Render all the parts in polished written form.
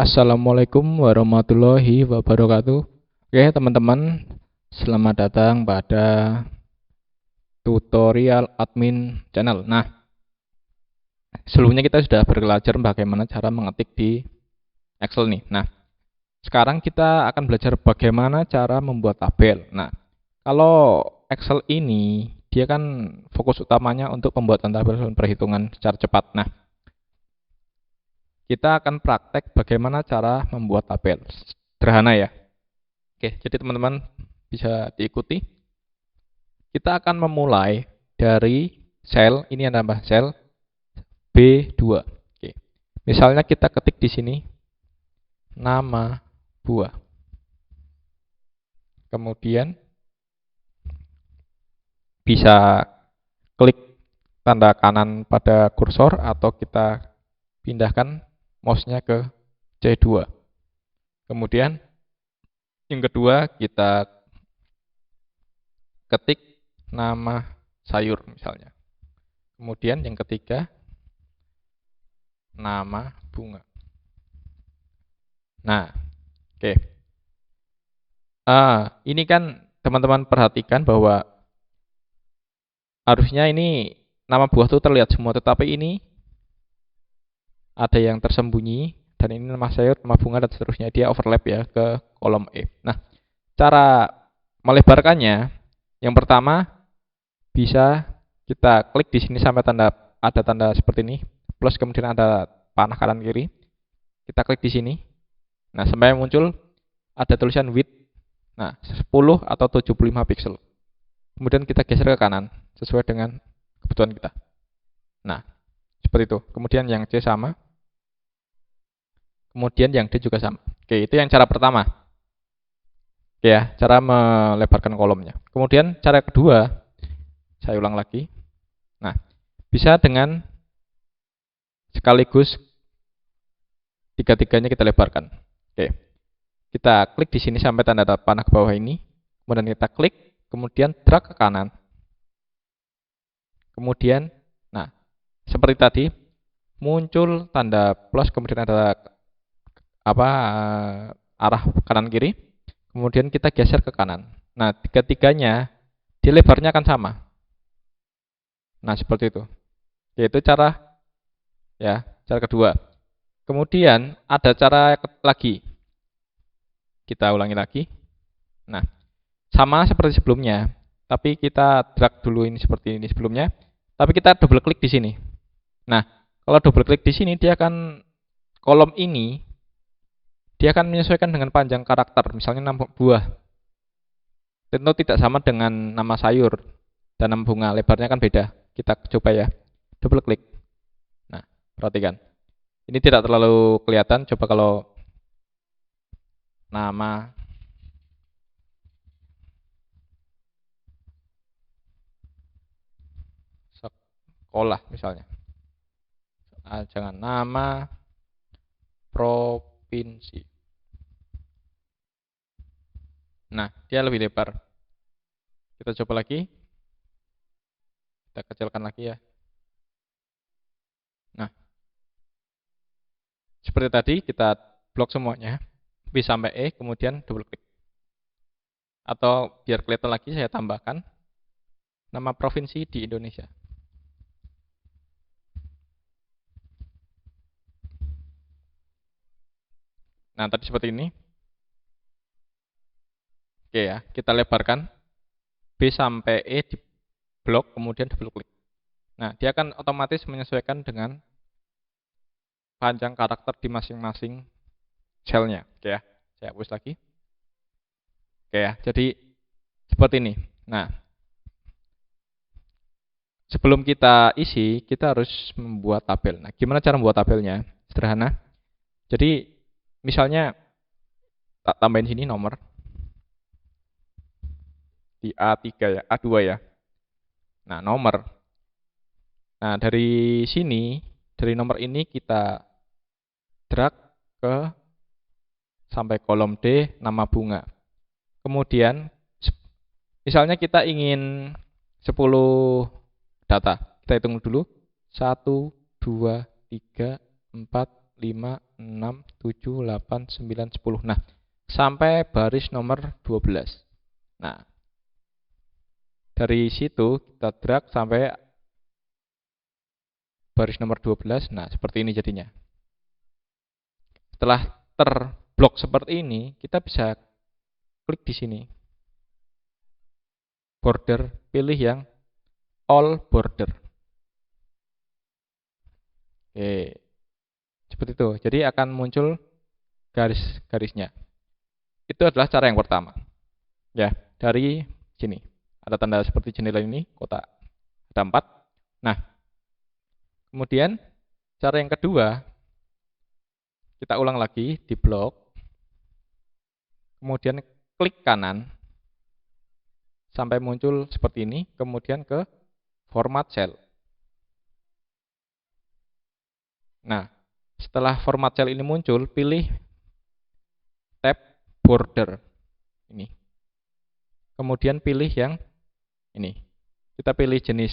Assalamualaikum warahmatullahi wabarakatuh. Oke, teman-teman, selamat datang pada tutorial admin channel. Nah, sebelumnya kita sudah belajar bagaimana cara mengetik di Excel nih. Nah, sekarang kita akan belajar bagaimana cara membuat tabel. Nah, kalau Excel ini dia kan fokus utamanya untuk pembuatan tabel dan perhitungan secara cepat. Nah, kita akan praktek bagaimana cara membuat tabel. Sederhana ya. Oke, jadi teman-teman bisa diikuti. Kita akan memulai dari sel, ini yang nambah sel B2. Oke. Misalnya kita ketik di sini nama buah. Kemudian bisa klik tanda kanan pada kursor atau kita pindahkan mouse-nya ke C2. Kemudian yang kedua kita ketik nama sayur misalnya. Kemudian yang ketiga nama bunga. Nah, oke. Ini kan teman-teman perhatikan bahwa harusnya ini nama buah itu terlihat semua, tetapi ini ada yang tersembunyi dan ini nama sayur, nama bunga dan seterusnya, dia overlap ya ke kolom E. Nah, cara melebarkannya yang pertama bisa kita klik di sini sampai ada tanda seperti ini, plus kemudian ada panah kanan kiri. Kita klik di sini. Nah, sampai muncul ada tulisan width. Nah, 10 atau 75 pixel. Kemudian kita geser ke kanan sesuai dengan kebutuhan kita. Nah, seperti itu. Kemudian yang C sama. Kemudian yang D juga sama. Oke, itu yang cara pertama. Oke ya, cara melebarkan kolomnya. Kemudian cara kedua, saya ulang lagi. Nah, bisa dengan sekaligus tiga-tiganya kita lebarkan. Oke. Kita klik di sini sampai tanda panah ke bawah ini. Kemudian kita klik, kemudian drag ke kanan. Kemudian, nah, seperti tadi, muncul tanda plus, kemudian ada arah kanan kiri. Kemudian kita geser ke kanan. Nah, tiga-tiganya, dia lebarnya akan sama. Nah, seperti itu. Yaitu cara kedua. Kemudian ada cara lagi. Kita ulangi lagi. Nah, sama seperti sebelumnya, tapi kita drag dulu ini seperti ini sebelumnya, tapi kita double klik di sini. Nah, kalau double klik di sini dia akan kolom ini dia akan menyesuaikan dengan panjang karakter, misalnya nama buah. Tentu tidak sama dengan nama sayur dan nama bunga, lebarnya kan beda. Kita coba ya. Double klik. Nah, perhatikan. Ini tidak terlalu kelihatan, coba kalau nama sekolah misalnya. Jangan nama provinsi. Nah, dia lebih lebar. Kita coba lagi. Kita kecilkan lagi ya. Nah, seperti tadi kita blok semuanya. B sampai E, kemudian double klik. Atau biar kelihatan lagi saya tambahkan nama provinsi di Indonesia. Nah, tadi seperti ini. Oke ya, kita lebarkan B sampai E di blok, kemudian double klik. Nah, dia akan otomatis menyesuaikan dengan panjang karakter di masing-masing selnya. Oke ya, saya hapus lagi. Oke ya, jadi seperti ini. Nah, sebelum kita isi, kita harus membuat tabel. Nah, gimana cara membuat tabelnya? Sederhana. Jadi, misalnya tak tambahin sini nomor di A3 ya, A2 ya. Nah, nomor. Nah, dari sini, dari nomor ini kita drag ke sampai kolom D nama bunga. Kemudian misalnya kita ingin 10 data. Kita hitung dulu. 1, 2, 3, 4, 5, 6, 7, 8, 9, 10. Nah, sampai baris nomor 12. Nah, dari situ kita drag sampai baris nomor 12. Nah, seperti ini jadinya. Setelah terblok seperti ini, kita bisa klik di sini. Border, pilih yang all border. Oke, seperti itu. Jadi akan muncul garis-garisnya. Itu adalah cara yang pertama. Ya, dari sini. Ada tanda seperti jendela ini, kotak. Ada 4. Nah, kemudian cara yang kedua, kita ulang lagi di blok. Kemudian klik kanan. Sampai muncul seperti ini, kemudian ke format cell. Nah, setelah format cell ini muncul, pilih tab border ini. Kemudian pilih yang ini. Kita pilih jenis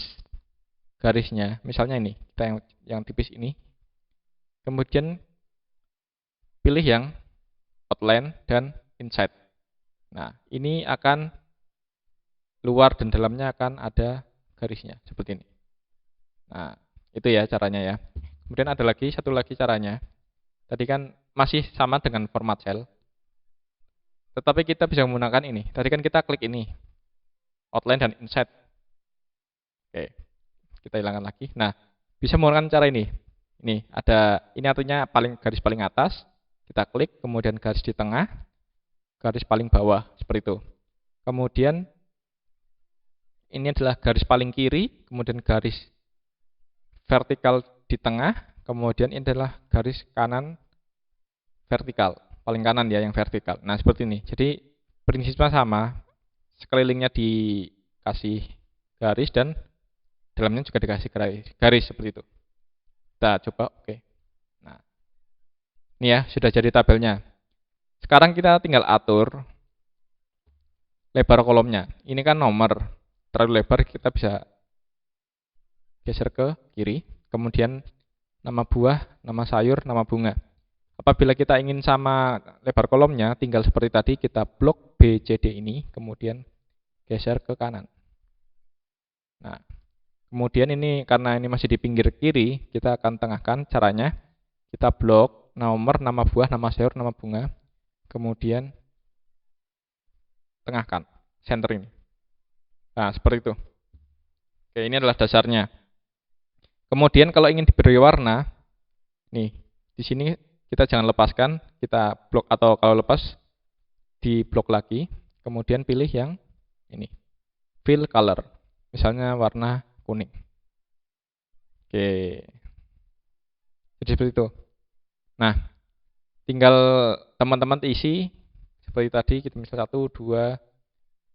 garisnya, misalnya ini, kita yang tipis ini. Kemudian pilih yang outline dan inside. Nah, ini akan luar dan dalamnya akan ada garisnya seperti ini. Nah, itu ya caranya ya. Kemudian ada lagi satu lagi caranya. Tadi kan masih sama dengan format cell. Tetapi kita bisa menggunakan ini. Tadi kan kita klik ini. Outline dan inside. Oke. Kita hilangkan lagi. Nah, bisa menggunakan cara ini. Ini artinya garis paling atas. Kita klik, kemudian garis di tengah, garis paling bawah seperti itu. Kemudian ini adalah garis paling kiri, kemudian garis vertikal di tengah, kemudian ini adalah garis kanan vertikal, paling kanan ya yang vertikal. Nah, seperti ini. Jadi prinsipnya sama, sekelilingnya dikasih garis dan dalamnya juga dikasih garis seperti itu. Kita coba, oke. Nah, ini ya sudah jadi tabelnya. Sekarang kita tinggal atur lebar kolomnya. Ini kan nomor. Terlalu lebar, kita bisa geser ke kiri. Kemudian nama buah, nama sayur, nama bunga. Apabila kita ingin sama lebar kolomnya, tinggal seperti tadi, kita blok BCD ini, kemudian geser ke kanan. Nah, kemudian ini karena ini masih di pinggir kiri, kita akan tengahkan caranya. Kita blok nomor, nama buah, nama sayur, nama bunga. Kemudian tengahkan, center ini. Nah, seperti itu. Oke, ini adalah dasarnya. Kemudian kalau ingin diberi warna, nih, di sini kita jangan lepaskan, kita blok atau kalau lepas di blok lagi, kemudian pilih yang ini. Fill color. Misalnya warna kuning. Oke. Jadi seperti itu. Nah, tinggal teman-teman isi seperti tadi, kita misal 1, 2,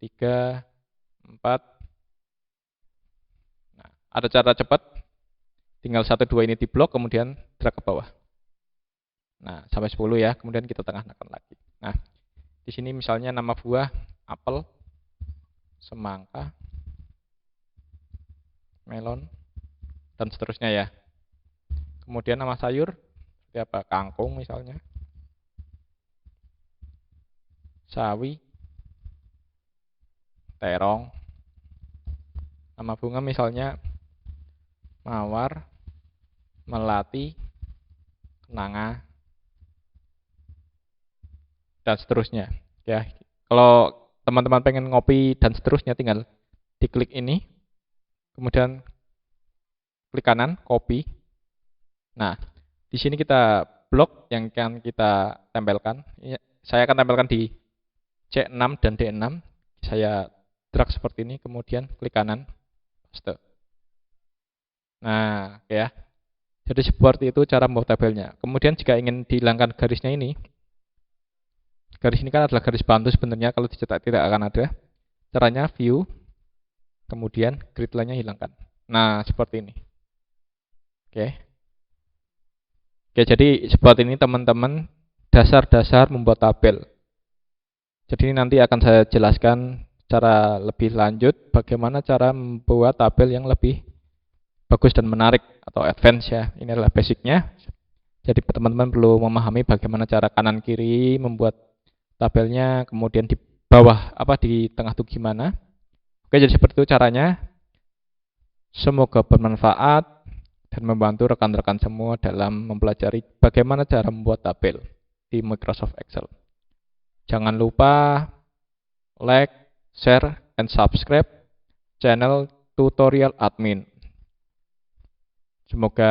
3, 4. Nah, ada cara cepat. Tinggal 1, 2 ini diblok, kemudian drag ke bawah. Nah, sampai 10 ya, kemudian kita tengahkan lagi. Nah, di sini misalnya nama buah apel, semangka, melon, dan seterusnya ya. Kemudian nama sayur, seperti apa? Kangkung misalnya, sawi, terong. Nama bunga misalnya mawar, melati, kenanga, dan seterusnya. Ya, kalau teman-teman pengen ngopi dan seterusnya, tinggal diklik ini, kemudian klik kanan, copy. Nah, di sini kita blok yang akan kita tempelkan. Saya akan tempelkan di C6 dan D6. Saya drag seperti ini, kemudian klik kanan, paste. Nah, ya. Jadi seperti itu cara membuat tabelnya. Kemudian jika ingin dihilangkan garisnya ini, garis ini kan adalah garis bantu sebenarnya, kalau dicetak tidak akan ada. Caranya view, kemudian grid line-nya hilangkan. Nah, seperti ini. Oke. Oke, jadi seperti ini teman-teman dasar-dasar membuat tabel. Jadi nanti akan saya jelaskan secara lebih lanjut bagaimana cara membuat tabel yang lebih bagus dan menarik atau advance ya. Ini adalah basicnya. Jadi teman-teman perlu memahami bagaimana cara kanan kiri membuat tabelnya, kemudian di bawah di tengah itu gimana. Oke, jadi seperti itu caranya. Semoga bermanfaat dan membantu rekan-rekan semua dalam mempelajari bagaimana cara membuat tabel di Microsoft Excel. Jangan lupa like, share, and subscribe channel Tutorial Admin. Semoga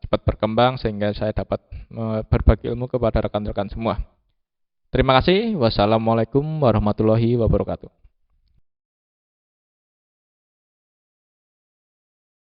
cepat berkembang sehingga saya dapat berbagi ilmu kepada rekan-rekan semua. Terima kasih. Wassalamualaikum warahmatullahi wabarakatuh.